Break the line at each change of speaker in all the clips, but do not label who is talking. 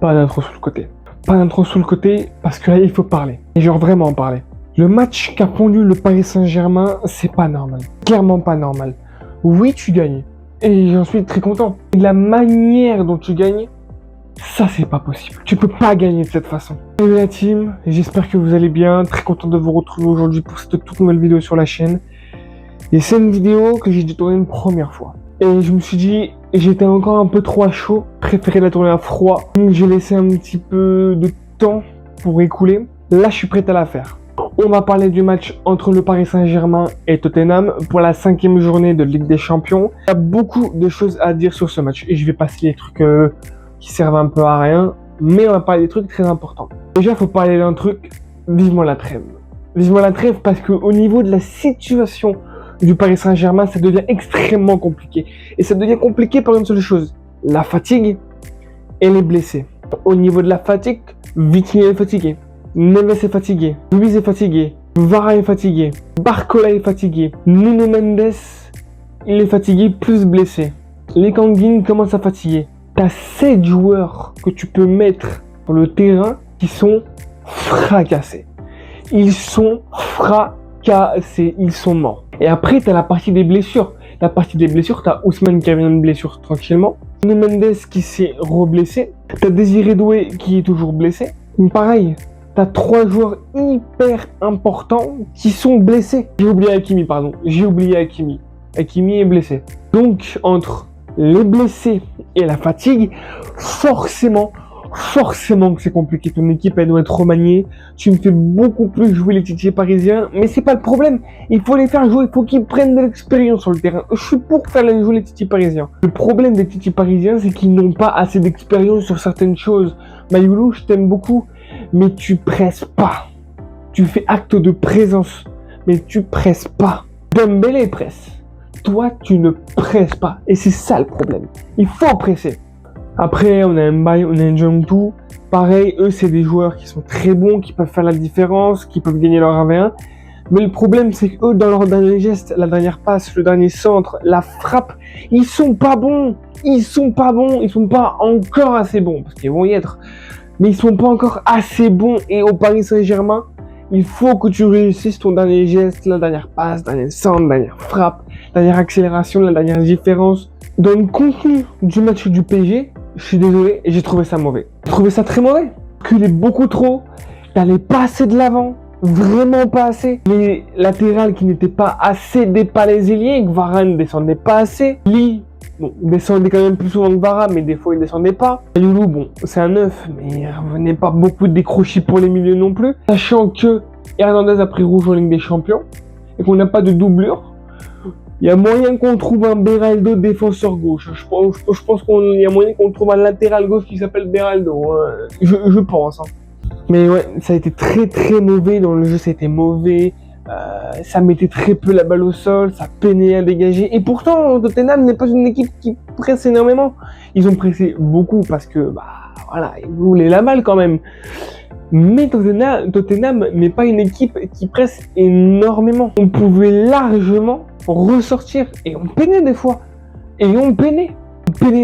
pas d'intro sous le côté. Pas d'intro sous le côté parce que là, il faut parler. Et genre vraiment en parler. Le match qu'a pondu le Paris Saint-Germain, c'est pas normal. Clairement pas normal. Oui, tu gagnes. Et j'en suis très content. Et la manière dont tu gagnes, ça, c'est pas possible. Tu peux pas gagner de cette façon. Salut la team, j'espère que vous allez bien. Très content de vous retrouver aujourd'hui pour cette toute nouvelle vidéo sur la chaîne. Et c'est une vidéo que j'ai dû tourner une première fois. Et je me suis dit, j'étais encore un peu trop à chaud. Préféré la tourner à froid. Donc j'ai laissé un petit peu de temps pour écouler. Là, je suis prêt à la faire. On va parler du match entre le Paris Saint-Germain et Tottenham pour la 5e journée de Ligue des Champions. Il y a beaucoup de choses à dire sur ce match. Et je vais passer les trucs qui servent un peu à rien. Mais on va parler des trucs très importants. Déjà, il faut parler d'un truc. Vivement la trêve. Vivement la trêve parce qu'au niveau de la situation du Paris Saint-Germain, ça devient extrêmement compliqué. Et ça devient compliqué par une seule chose, la fatigue et les blessés. Au niveau de la fatigue, Vitinha est fatigué, Neves est fatigué, Luiz est fatigué, Varane est fatigué, Barcola est fatigué, Nuno Mendes, il est fatigué plus blessé. Les Kangin commencent à fatiguer. T'as 7 joueurs que tu peux mettre sur le terrain qui sont fracassés. Ils sont fracassés, ils sont morts. Et après, tu as la partie des blessures. La partie des blessures, tu as Ousmane qui revient de blessure tranquillement. Nuno Mendes qui s'est re-blessé. Tu as Désiré Doué qui est toujours blessé. Donc pareil, tu as 3 joueurs hyper importants qui sont blessés. J'ai oublié Hakimi, pardon. Hakimi est blessé. Donc, entre les blessés et la fatigue, forcément que c'est compliqué. Ton équipe, elle doit être remaniée. Tu me fais beaucoup plus jouer les titiers parisiens. Mais c'est pas le problème. Il faut les faire jouer. Il faut qu'ils prennent de l'expérience sur le terrain. Je suis pour faire jouer les titiers parisiens. Le problème des titiers parisiens, c'est qu'ils n'ont pas assez d'expérience sur certaines choses. Mayoulou, je t'aime beaucoup. Mais tu presses pas. Tu fais acte de présence. Mais tu presses pas. Dembélé presse. Toi, tu ne presses pas. Et c'est ça le problème. Il faut presser. Après, on a Mbaye, on a Njongtu. Pareil, eux, c'est des joueurs qui sont très bons, qui peuvent faire la différence, qui peuvent gagner leur 1v1. Mais le problème, c'est qu'eux, dans leur dernier geste, la dernière passe, le dernier centre, la frappe, ils sont pas bons. Ils sont pas encore assez bons, parce qu'ils vont y être. Mais ils sont pas encore assez bons. Et au Paris Saint-Germain, il faut que tu réussisses ton dernier geste, la dernière passe, dernier centre, dernière frappe, dernière accélération, la dernière différence. Dans le contenu du match du PSG, je suis désolé, et j'ai trouvé ça mauvais. J'ai trouvé ça très mauvais. Reculé beaucoup trop, t'allais pas assez de l'avant, vraiment pas assez. Les latérales qui n'étaient pas assez des pas les ailiers, que Varane descendait pas assez. Lee, bon, descendait quand même plus souvent que Varane, mais des fois il descendait pas. Youlou, bon, c'est un 9, mais il revenait pas beaucoup de décrochés pour les milieux non plus. Sachant que Hernandez a pris rouge en Ligue des Champions, et qu'on n'a pas de doublure. Il y a moyen qu'on trouve un Beraldo défenseur gauche. Je pense qu'il y a moyen qu'on trouve un latéral gauche qui s'appelle Beraldo. Je pense. Hein. Mais ouais, ça a été très très mauvais dans le jeu. Ça a été mauvais. Ça mettait très peu la balle au sol. Ça peinait à dégager. Et pourtant, Tottenham n'est pas une équipe qui presse énormément. Ils ont pressé beaucoup parce que, voilà, ils voulaient la balle quand même. Mais Tottenham n'est pas une équipe qui presse énormément. On pouvait largement ressortir. Et on peinait des fois. On peinait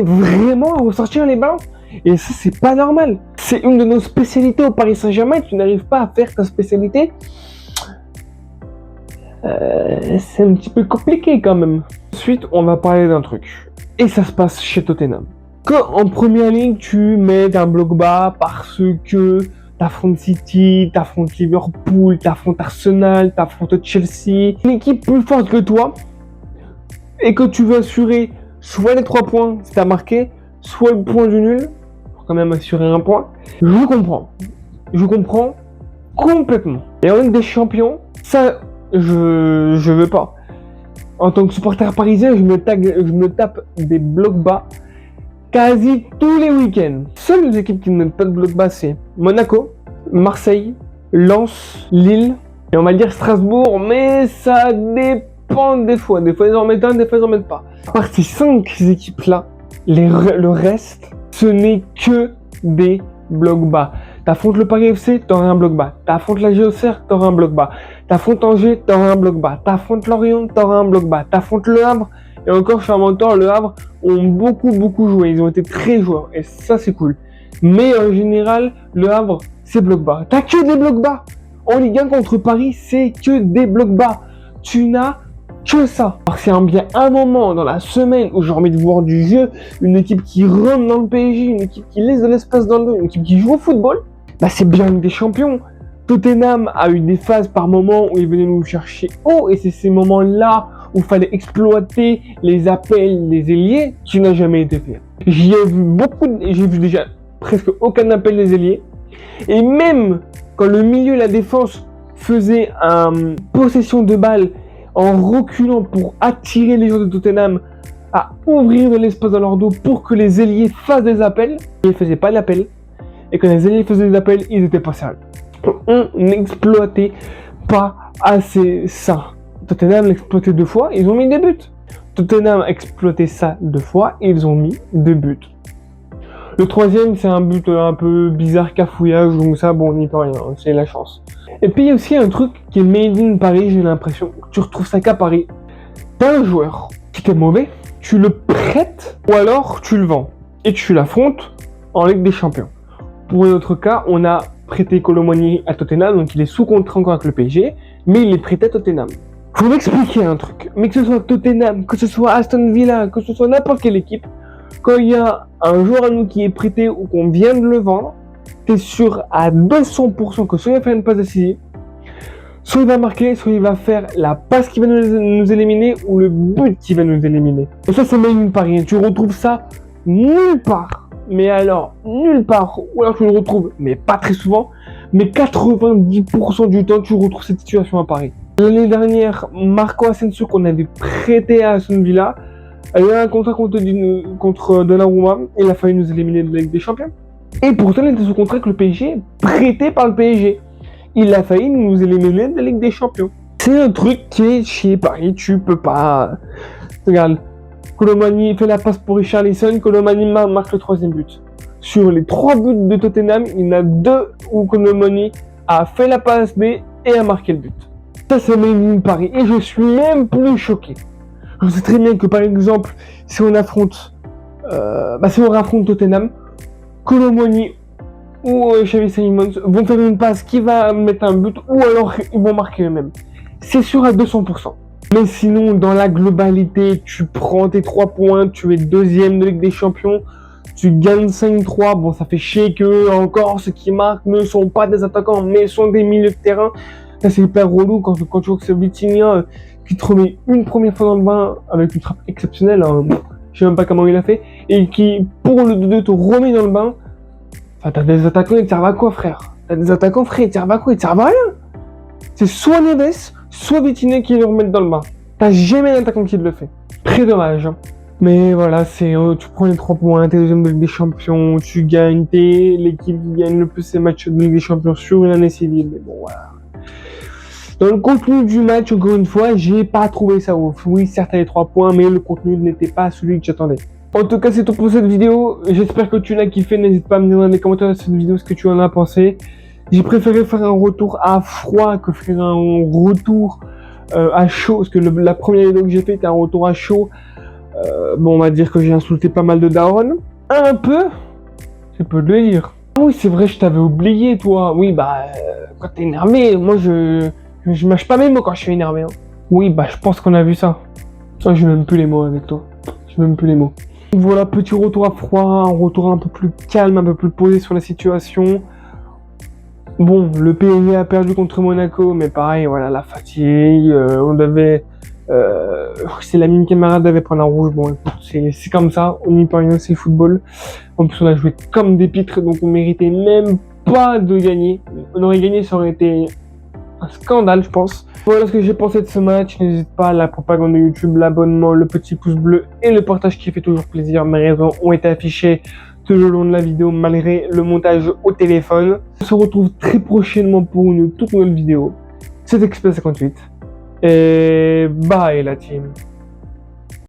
vraiment à ressortir les ballons. Et ça, c'est pas normal. C'est une de nos spécialités au Paris Saint-Germain. Tu n'arrives pas à faire ta spécialité. C'est un petit peu compliqué quand même. Ensuite, on va parler d'un truc. Et ça se passe chez Tottenham. Quand en première ligne, tu mets un bloc bas parce que t'affrontes City, t'affrontes Liverpool, t'affrontes Arsenal, t'affrontes Chelsea. Une équipe plus forte que toi et que tu veux assurer soit les 3 points si t'as marqué, soit le point du nul pour quand même assurer un point. Je comprends complètement. Et en Ligue des Champions, ça, je veux pas. En tant que supporter parisien, je me tape des blocs bas quasi tous les week-ends. Seules les équipes qui ne mettent pas de bloc bas, c'est Monaco, Marseille, Lens, Lille, et on va dire Strasbourg, mais ça dépend des fois. Des fois ils en mettent un, des fois ils en mettent pas. À part ces 5 équipes-là, le reste, ce n'est que des blocs bas. T'affrontes le Paris FC, t'auras un bloc bas. T'affrontes la Géocère, t'auras un bloc bas. T'affrontes Angers, t'auras un bloc bas. T'affrontes Lorient, t'auras un bloc bas. T'affrontes Le Havre, et encore, je suis un mentor, Le Havre ont beaucoup joué. Ils ont été très joueurs. Et ça, c'est cool. Mais en général, le Havre, c'est bloc bas. T'as que des blocs bas. En Ligue 1 contre Paris, c'est que des blocs bas. Tu n'as que ça. Alors c'est bien un moment dans la semaine où j'ai envie de voir du jeu, une équipe qui rentre dans le PSG, une équipe qui laisse de l'espace dans le dos, une équipe qui joue au football, bah c'est bien une des champions. Tottenham a eu des phases par moments où il venait nous chercher haut, et c'est ces moments-là où il fallait exploiter les appels, les ailiers, qui n'a jamais été fait. J'ai vu déjà presque aucun appel des ailiers, et même quand le milieu et la défense faisaient une possession de balle en reculant pour attirer les joueurs de Tottenham à ouvrir de l'espace dans leur dos pour que les ailiers fassent des appels, ils ne faisaient pas d'appels, et quand les ailiers faisaient des appels, ils n'étaient pas sérieux. On n'exploitait pas assez ça. Tottenham l'exploitait 2 fois, ils ont mis 2 buts. Tottenham a exploité ça 2 fois, et ils ont mis 2 buts. Le troisième, c'est un but un peu bizarre, cafouillage, donc ça, bon, on n'y peut rien, c'est la chance. Et puis il y a aussi un truc qui est made in Paris, j'ai l'impression. Tu retrouves ça qu'à Paris. T'as un joueur qui t'est mauvais, tu le prêtes, ou alors tu le vends. Et tu l'affrontes en Ligue des Champions. Pour notre cas, on a prêté Kolo Muani à Tottenham, donc il est sous contrat encore avec le PSG, mais il est prêté à Tottenham. Faut m'expliquer un truc, mais que ce soit Tottenham, que ce soit Aston Villa, que ce soit n'importe quelle équipe, quand il y a un joueur à nous qui est prêté ou qu'on vient de le vendre, t'es sûr à 200% que soit il va faire une passe décisive, soit il va marquer, soit il va faire la passe qui va nous éliminer ou le but qui va nous éliminer. Et ça, c'est même Paris. Tu retrouves ça nulle part. Mais alors, nulle part. Ou alors tu le retrouves, mais pas très souvent. Mais 90% du temps, tu retrouves cette situation à Paris. L'année dernière, Marco Asensio, qu'on avait prêté à Aston Villa, a eu un contrat contre Donnarumma. Il a failli nous éliminer de la Ligue des Champions. Et pourtant, il était sous contrat avec le PSG, prêté par le PSG. Il a failli nous éliminer de la Ligue des Champions. C'est un truc qui est chez Paris, tu peux pas... Regarde, Kolo Muani fait la passe pour Richarlison, Kolo Muani marque le 3e but. Sur les 3 buts de Tottenham, il y en a 2 où Kolo Muani a fait la passe B et a marqué le but. Ça, c'est même Paris. Et je suis même plus choqué. Je sais très bien que, par exemple, si on affronte Tottenham, Kolo Muani ou Xavi Simons vont faire une passe qui va mettre un but, ou alors ils vont marquer eux-mêmes. C'est sûr à 200%. Mais sinon, dans la globalité, tu prends tes 3 points, tu es 2e de Ligue des Champions, tu gagnes 5-3, bon ça fait chier que encore ceux qui marquent ne sont pas des attaquants, mais sont des milieux de terrain. Ça c'est hyper relou quand tu vois que c'est Vitinha qui te remet une première fois dans le bain avec une trappe exceptionnelle, hein. Je sais même pas comment il a fait, et qui pour le 2-2 te remet dans le bain. Enfin, t'as des attaquants, ils te servent à quoi, frère? T'as des attaquants, frère, ils te servent à quoi? Ils te servent à rien. C'est soit Neves, soit Vitinha qui le remettent dans le bain. T'as jamais d'attaquant qui le fait. Très dommage, hein. Mais voilà, tu prends les 3 points, t'es 2e de Ligue des Champions, tu gagnes, t'es l'équipe qui gagne le plus ces matchs de Ligue des Champions sur une année civile. Mais bon, voilà. Dans le contenu du match, encore une fois, j'ai pas trouvé ça ouf. Oui, certes, les 3 points, mais le contenu n'était pas celui que j'attendais. En tout cas, c'est tout pour cette vidéo. J'espère que tu l'as kiffé. N'hésite pas à me dire dans les commentaires de cette vidéo ce que tu en as pensé. J'ai préféré faire un retour à froid que faire un retour à chaud. Parce que la première vidéo que j'ai fait était un retour à chaud. Bon, on va dire que j'ai insulté pas mal de darons. Un peu, c'est peu de le dire. Ah oui, c'est vrai, je t'avais oublié, toi. Oui, quand t'es énervé, moi je mâche pas mes mots quand je suis énervé. Hein. Oui, je pense qu'on a vu ça. Oh, j'ai même plus les mots avec toi. J'ai même plus les mots. Voilà, petit retour à froid, un retour un peu plus calme, un peu plus posé sur la situation. Bon, le PSG a perdu contre Monaco, mais pareil, voilà, la fatigue, on devait... c'est Lamine Camara devait prendre un rouge, bon, c'est comme ça, on n'y peut rien, c'est le football. En plus, on a joué comme des pitres, donc on méritait même pas de gagner. On aurait gagné, ça aurait été un scandale, je pense. Voilà ce que j'ai pensé de ce match. N'hésite pas à la propagande de YouTube, l'abonnement, le petit pouce bleu et le partage qui fait toujours plaisir. Mes raisons ont été affichées tout le long de la vidéo malgré le montage au téléphone. On se retrouve très prochainement pour une toute nouvelle vidéo. C'était Express 58 et bye la team.